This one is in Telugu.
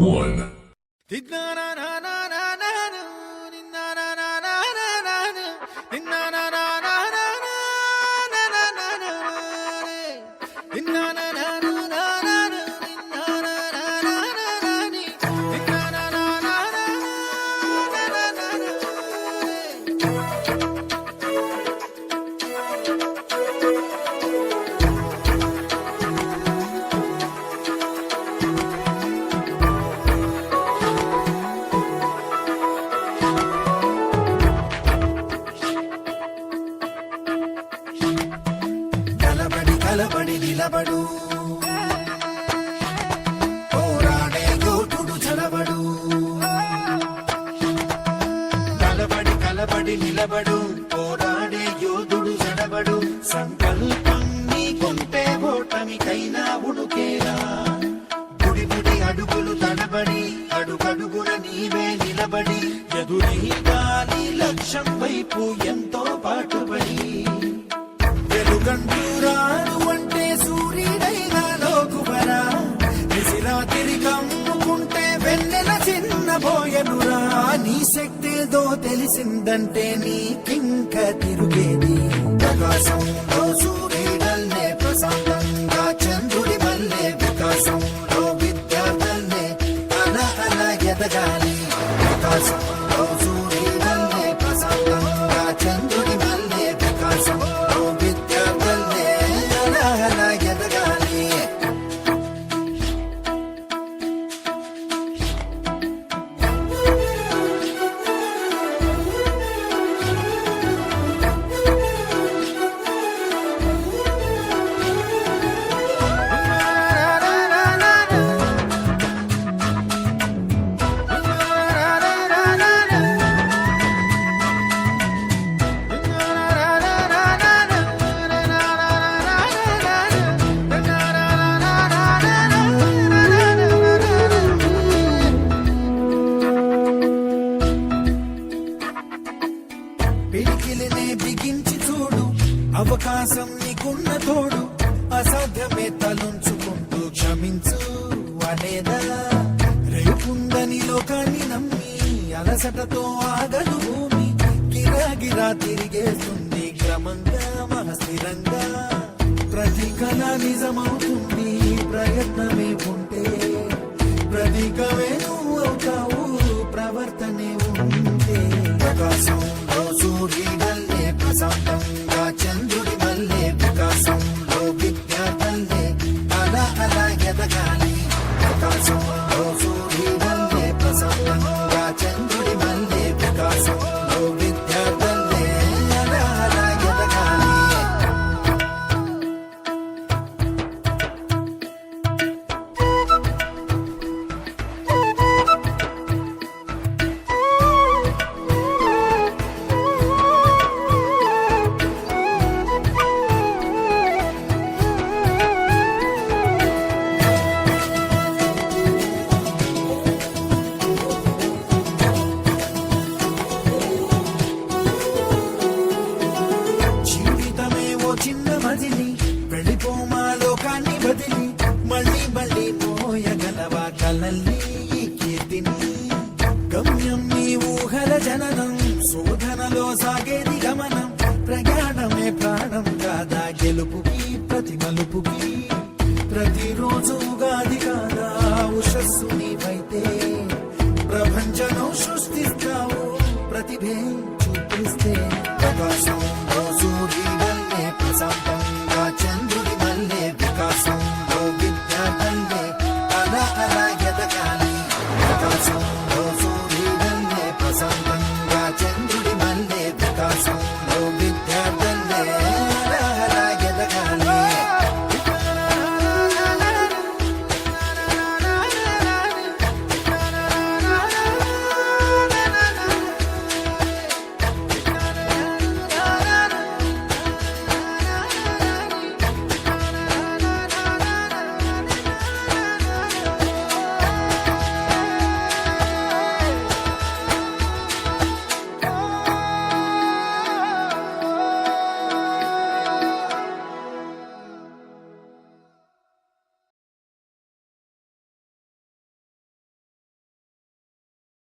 1. కలబడి నిలబడు పోరాడే యోధుడు చలబడు కలబడి నిలబడు పోరాడే యోధుడు చడబడు సంకల్పం నీకుంటే ఓటమికైనా ఉడుకేరా గుడి అడుగులు తడబడి అడుగడుగున నీవే నిలబడి ఎదురీగాలి లక్ష్యం వైపు ఎంతో పాటుపడి వెలుగంటూరాను అంటే సూర్యుడైనా లోకువరా దిశలా తిరిగమ్ముకుంటే వెన్నెల చిన్నబోయనురా నీ శక్తిదో తెలిసిందంటే నీకింక తిరుగేది ప్రకాశంలో సూర్యుడల్లే ప్రశాంతంగా చంద్రుడి వల్లే వికాసంలో విద్యార్థుల్నే అలా ఎదగాలి ప్రకాశంలో సూర్యుడల్లే ప్రశాంతంగా చంద్రుడి వల్లే వికాసం పిడికిలినే బిగించి చూడు అవకాశం నీకున్న తోడు అసాధ్యమే తలుంచుకుంటూ క్షమించు అనేదా రేపుందని లోకాన్ని నమ్మి అలసటతో ఆగదు భూమి గిరాగిరా తిరిగేస్తుంది క్రమంగా మహస్థిరంగా ప్రతి కళ నిజమవుతుంది ప్రయత్నమే ఉంటే ప్రతీకమే నువ్వు అవుతావు ప్రవర్తనే ఉంటే ప్రకాశంలో సూర్యుడల్లే ప్రశాంతంగా చంద్రుడి వల్లే వికాసంలో విద్యార్థుల్లే అలా ఎదగాలి ప్రకాశంలో సూర్యుడల్లే ప్రశాంతంగా చంద్రుడి వల్లే వికాసంలో విద్యార్థుల్లే అలా ఎదగాలి వెళ్ళిపోమా లోకాన్ని బదిలి మళ్ళీ మోయగలవా కలల్ని ఈ కీర్తిని గమ్యం నీ ఊహల జననం శోధనలో సాగేది గమనం ప్రయాణమే ప్రాణం కాదా గెలుపుకి ప్రతి మలుపుకి ప్రతిరోజు ఉగాది కాదా ఉషస్సు నీవైతే ప్రపంచం సృష్టిస్తావు ప్రతిభే చూపిస్తే ప్రకాశం